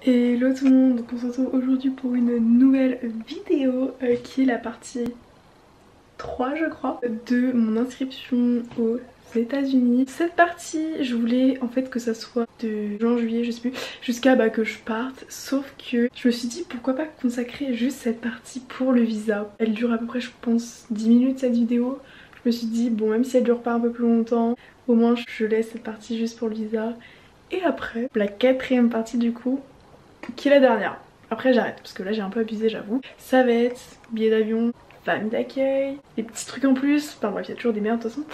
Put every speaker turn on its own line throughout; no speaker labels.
Hello tout le monde, donc on se retrouve aujourd'hui pour une nouvelle vidéo qui est la partie 3 je crois de mon inscription aux États-Unis. Cette partie je voulais en fait que ça soit de juin-juillet je sais plus jusqu'à que je parte, sauf que je me suis dit pourquoi pas consacrer juste cette partie pour le visa. Elle dure à peu près je pense 10 minutes cette vidéo. Je me suis dit bon même si elle dure pas un peu plus longtemps, au moins je laisse cette partie juste pour le visa. Et après la quatrième partie du coup qui est la dernière. Après j'arrête parce que là j'ai un peu abusé j'avoue. Ça va être billet d'avion, famille d'accueil, des petits trucs en plus. Enfin bref, il y a toujours des merdes de toute façon.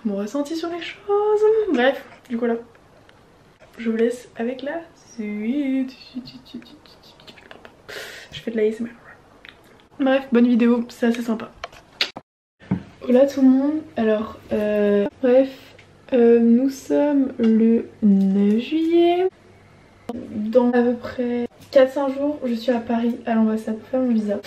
Mon ressenti sur les choses. Bref, du coup là, je vous laisse avec la suite. Je fais de la ASMR. Bref, bonne vidéo, c'est assez sympa. Hola tout le monde. Alors, nous sommes le 9 juillet. Dans à peu près 4-5 jours, je suis à Paris à l'ambassade pour faire mon visa.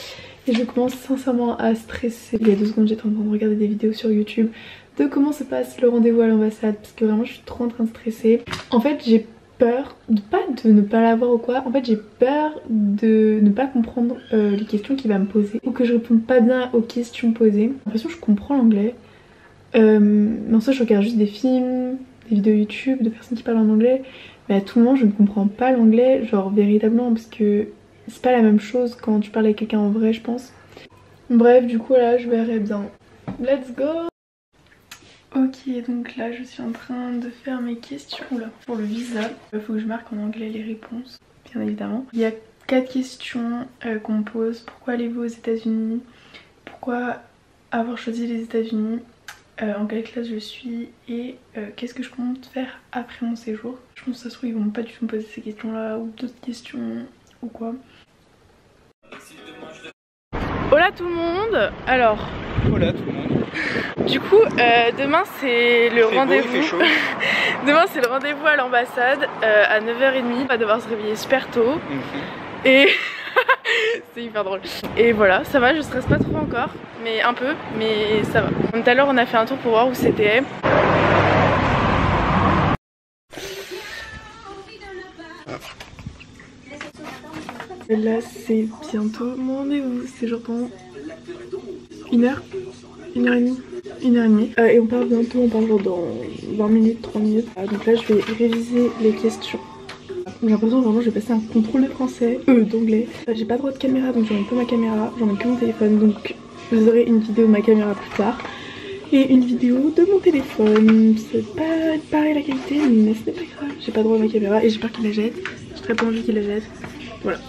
Et je commence sincèrement à stresser. Il y a 2 secondes j'étais en train de regarder des vidéos sur YouTube de comment se passe le rendez-vous à l'ambassade. Parce que vraiment je suis trop en train de stresser. En fait j'ai peur, de ne pas l'avoir ou quoi. En fait j'ai peur de ne pas comprendre les questions qu'il va me poser. Ou que je réponde pas bien aux questions posées. J'ai l'impression que je comprends l'anglais. Mais en soi je regarde juste des films, des vidéos YouTube de personnes qui parlent en anglais. Mais à tout moment je ne comprends pas l'anglais, genre véritablement, parce que c'est pas la même chose quand tu parles avec quelqu'un en vrai je pense. Bref du coup là je verrai bien. Let's go. Ok, donc là je suis en train de faire mes questions là pour le visa. Il faut que je marque en anglais les réponses, bien évidemment. Il y a 4 questions qu'on me pose. Pourquoi allez-vous aux États-Unis? Pourquoi avoir choisi les États-Unis? En quelle classe je suis et qu'est-ce que je compte faire après mon séjour. Je pense que ça se trouve ils vont pas du tout me poser ces questions là ou d'autres questions ou quoi. Hola tout le monde. Alors
hola tout le monde.
Du coup demain c'est le rendez-vous. Demain c'est le rendez-vous à l'ambassade à 9h30. On va devoir se réveiller super tôt. Et c'est hyper drôle. Et voilà, ça va, je stresse pas trop encore, mais un peu, mais ça va. Tout à l'heure on a fait un tour pour voir où c'était. Là c'est bientôt mon rendez-vous, c'est genre dans 1 heure, 1h30, 1h30. Et on part bientôt, on part genre dans 20 minutes, 30 minutes. Donc là je vais réviser les questions. J'ai l'impression vraiment je vais passer un contrôle de français, d'anglais. J'ai pas le droit de caméra donc j'emmène pas ma caméra, j'emmène que mon téléphone. Donc vous aurez une vidéo de ma caméra plus tard et une vidéo de mon téléphone. C'est pas pareil la qualité mais ce n'est pas grave. J'ai pas le droit à ma caméra et j'ai peur qu'il la jette. J'ai très pas envie qu'il la jette. Voilà.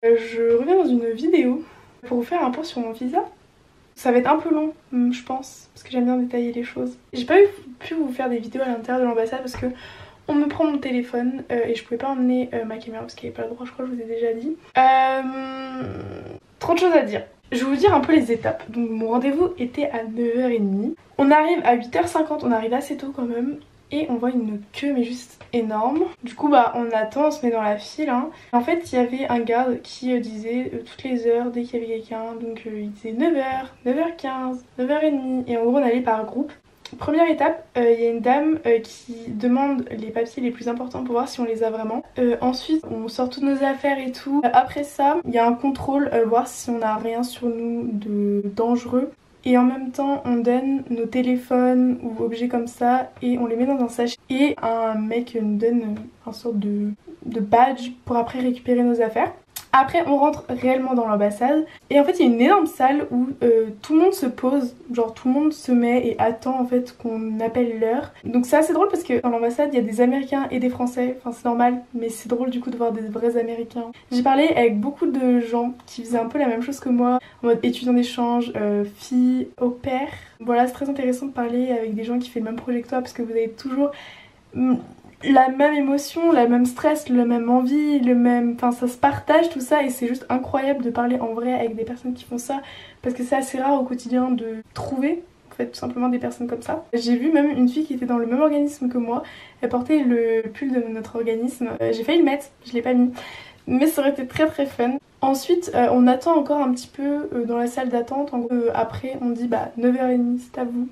Je reviens dans une vidéo pour vous faire un point sur mon visa. Ça va être un peu long je pense parce que j'aime bien détailler les choses. J'ai pas pu vous faire des vidéos à l'intérieur de l'ambassade parce que on me prend mon téléphone et je pouvais pas emmener ma caméra parce qu'il n'y avait pas le droit, je crois que je vous ai déjà dit. Trop de choses à dire. Je vais vous dire un peu les étapes. Donc mon rendez-vous était à 9h30. On arrive à 8h50, on arrive assez tôt quand même. Et on voit une queue mais juste énorme. Du coup on attend, on se met dans la file hein. En fait il y avait un garde qui disait toutes les heures dès qu'il y avait quelqu'un. Donc il disait 9h, 9h15, 9h30 et en gros on allait par groupe. Première étape, il y a une dame qui demande les papiers les plus importants pour voir si on les a vraiment. Ensuite on sort toutes nos affaires et tout. Après ça il y a un contrôle, voir si on a rien sur nous de dangereux. Et en même temps on donne nos téléphones ou objets comme ça et on les met dans un sachet. Et un mec nous donne un sorte de badge pour après récupérer nos affaires. Après on rentre réellement dans l'ambassade et en fait il y a une énorme salle où tout le monde se pose, genre tout le monde se met et attend en fait qu'on appelle l'heure. Donc c'est assez drôle parce que dans l'ambassade il y a des Américains et des Français, enfin c'est normal mais c'est drôle du coup de voir des vrais Américains. J'ai parlé avec beaucoup de gens qui faisaient un peu la même chose que moi, en mode étudiants d'échange, filles, au pair. Voilà c'est très intéressant de parler avec des gens qui font le même projet que toi parce que vous avez toujours la même émotion, la même stress, la même envie, le même... Enfin ça se partage tout ça et c'est juste incroyable de parler en vrai avec des personnes qui font ça parce que c'est assez rare au quotidien de trouver en fait tout simplement des personnes comme ça. J'ai vu même une fille qui était dans le même organisme que moi, elle portait le pull de notre organisme. J'ai failli le mettre, je l'ai pas mis. Mais ça aurait été très très fun. Ensuite on attend encore un petit peu dans la salle d'attente. En gros, après on dit bah 9h30 c'est à vous.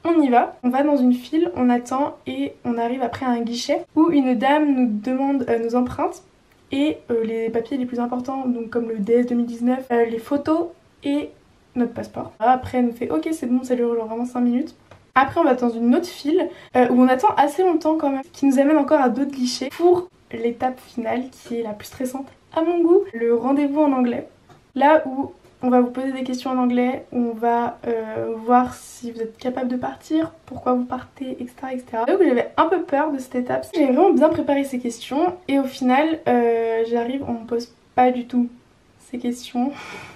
On y va, on va dans une file, on attend et on arrive après à un guichet où une dame nous demande nos empreintes et les papiers les plus importants, donc comme le DS 2019, les photos et notre passeport. Après elle nous fait ok c'est bon, ça dure genre vraiment 5 minutes. Après on va dans une autre file où on attend assez longtemps quand même, qui nous amène encore à d'autres guichets pour l'étape finale qui est la plus stressante à mon goût, le rendez-vous en anglais. Là où on va vous poser des questions en anglais, on va voir si vous êtes capable de partir, pourquoi vous partez, etc. etc. Donc j'avais un peu peur de cette étape. J'avais vraiment bien préparé ces questions et au final j'arrive, on me pose pas du tout ces questions.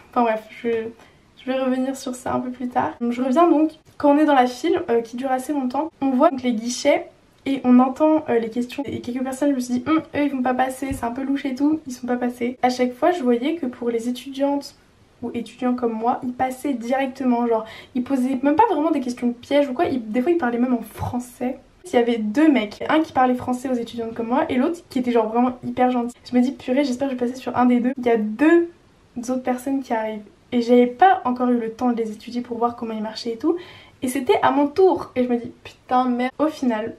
Enfin bref, je vais revenir sur ça un peu plus tard. Donc, je reviens donc, quand on est dans la file qui dure assez longtemps, on voit donc les guichets et on entend les questions. Et quelques personnes, je me suis dit, eux ils vont pas passer, c'est un peu louche et tout, ils sont pas passés. À chaque fois je voyais que pour les étudiantes ou étudiants comme moi, ils passaient directement, genre ils posaient même pas vraiment des questions pièges ou quoi, des fois ils parlaient même en français. Il y avait deux mecs, un qui parlait français aux étudiantes comme moi et l'autre qui était genre vraiment hyper gentil. Je me dis purée, j'espère que je vais passer sur un des deux. Il y a deux autres personnes qui arrivent et j'avais pas encore eu le temps de les étudier pour voir comment ils marchaient et tout, et c'était à mon tour et je me dis putain merde. Au final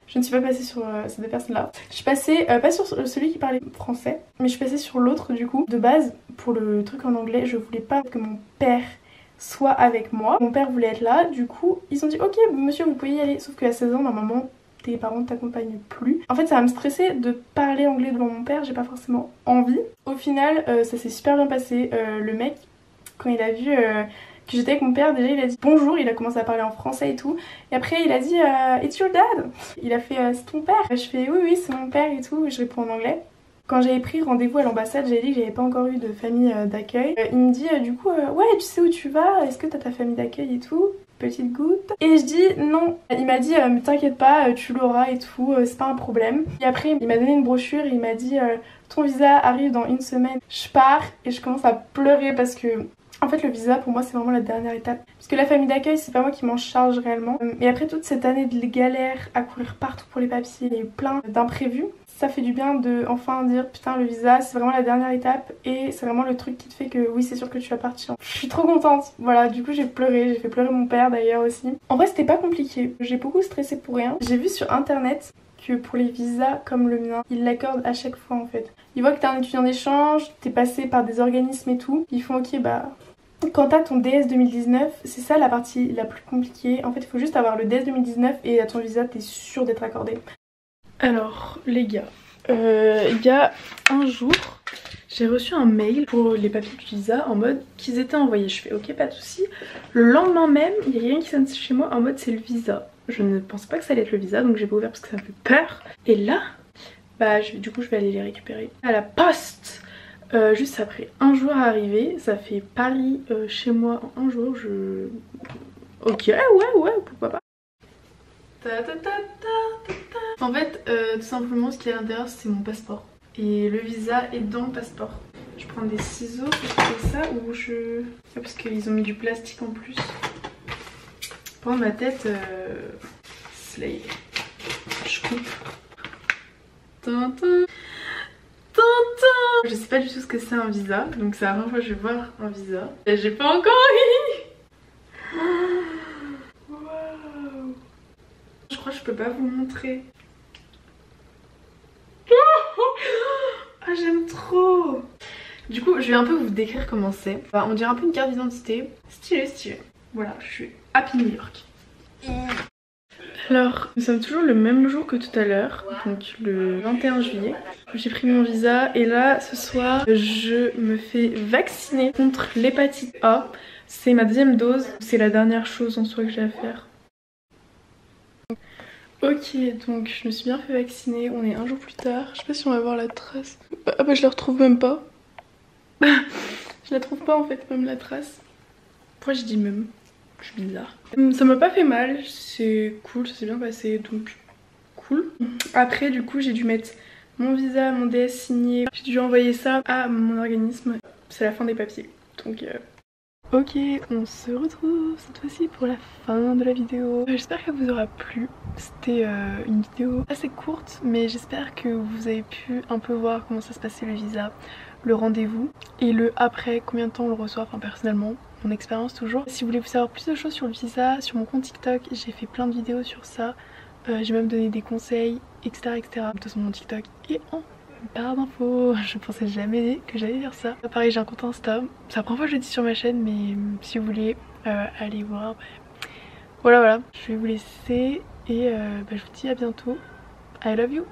je ne suis pas passée sur ces deux personnes là. Je suis passée pas sur celui qui parlait français, mais je suis passée sur l'autre du coup. De base, pour le truc en anglais, je voulais pas que mon père soit avec moi. Mon père voulait être là, du coup ils ont dit ok monsieur vous pouvez y aller. Sauf qu'à 16 ans normalement tes parents ne t'accompagnent plus. En fait ça va me stresser de parler anglais devant mon père, j'ai pas forcément envie. Au final ça s'est super bien passé. Le mec quand il a vu que j'étais avec mon père, déjà il a dit bonjour, il a commencé à parler en français et tout. Et après il a dit it's your dad. Il a fait c'est ton père. Je fais oui c'est mon père et tout, et je réponds en anglais. Quand j'avais pris rendez-vous à l'ambassade, j'avais dit que j'avais pas encore eu de famille d'accueil. Il me dit du coup ouais tu sais où tu vas, est-ce que t'as ta famille d'accueil et tout, petite goutte. Et je dis non. Il m'a dit mais t'inquiète pas, tu l'auras et tout, c'est pas un problème. Et après il m'a donné une brochure et il m'a dit ton visa arrive dans 1 semaine. Je pars et je commence à pleurer parce que en fait le visa pour moi c'est vraiment la dernière étape. Parce que la famille d'accueil c'est pas moi qui m'en charge réellement. Et après toute cette année de galère à courir partout pour les papiers, il y a eu plein d'imprévus. Ça fait du bien de enfin dire putain le visa c'est vraiment la dernière étape et c'est vraiment le truc qui te fait que oui c'est sûr que tu vas partir. Je suis trop contente. Voilà du coup j'ai pleuré, j'ai fait pleurer mon père d'ailleurs aussi. En vrai c'était pas compliqué, j'ai beaucoup stressé pour rien. J'ai vu sur internet que pour les visas comme le mien, ils l'accordent à chaque fois en fait. Ils voient que t'es un étudiant d'échange, t'es passé par des organismes et tout. Ils font ok bah quand t'as ton DS 2019, c'est ça la partie la plus compliquée. En fait il faut juste avoir le DS 2019 et à ton visa t'es sûr d'être accordé. Alors les gars, il y a un jour j'ai reçu un mail pour les papiers du visa en mode qu'ils étaient envoyés. Je fais ok pas de soucis. Le lendemain même il y a quelqu'un qui sonne chez moi en mode c'est le visa. Je ne pensais pas que ça allait être le visa donc j'ai pas ouvert parce que ça me fait peur. Et là bah du coup je vais aller les récupérer à la poste. Juste après un jour à arriver, ça fait Paris chez moi en un jour. Ok ouais pourquoi pas. En fait tout simplement ce qu'il y a à l'intérieur c'est mon passeport et le visa est dans le passeport. Je prends des ciseaux pour couper ça ou je... parce qu'ils ont mis du plastique en plus. Pour ma tête slay. Je coupe. Tintin. Je sais pas du tout ce que c'est un visa, donc c'est la première fois que je vais voir un visa. Et j'ai pas encore eu. Waouh. Je crois que je peux pas vous montrer. Ah j'aime trop. Du coup je vais un peu vous décrire comment c'est. Enfin, on dirait un peu une carte d'identité. Stylé. Voilà, je suis Happy New York. Alors, nous sommes toujours le même jour que tout à l'heure, donc le 21 juillet. J'ai pris mon visa et là, ce soir, je me fais vacciner contre l'hépatite A. C'est ma deuxième dose, c'est la dernière chose en soi que j'ai à faire. Ok, donc je me suis bien fait vacciner, on est un jour plus tard. Je sais pas si on va voir la trace. Ah bah je la retrouve même pas. Je la trouve pas en fait, même la trace. Pourquoi je dis même? Je suis bizarre. Ça m'a pas fait mal, c'est cool, ça s'est bien passé, donc cool. Après du coup j'ai dû mettre mon visa, mon DS signé, j'ai dû envoyer ça à mon organisme. C'est la fin des papiers, donc ok, on se retrouve cette fois-ci pour la fin de la vidéo. J'espère qu'elle vous aura plu. C'était une vidéo assez courte, mais j'espère que vous avez pu un peu voir comment ça se passait le visa. le rendez-vous et le après, combien de temps on le reçoit, enfin personnellement, mon expérience toujours. Si vous voulez savoir plus de choses sur le visa, sur mon compte TikTok, j'ai fait plein de vidéos sur ça. J'ai même donné des conseils, etc. etc. De toute façon mon TikTok est en barre d'infos. Je pensais jamais que j'allais faire ça. Pareil, j'ai un compte Insta. C'est la première fois que je le dis sur ma chaîne, mais si vous voulez aller voir, voilà. Je vais vous laisser et je vous dis à bientôt. I love you.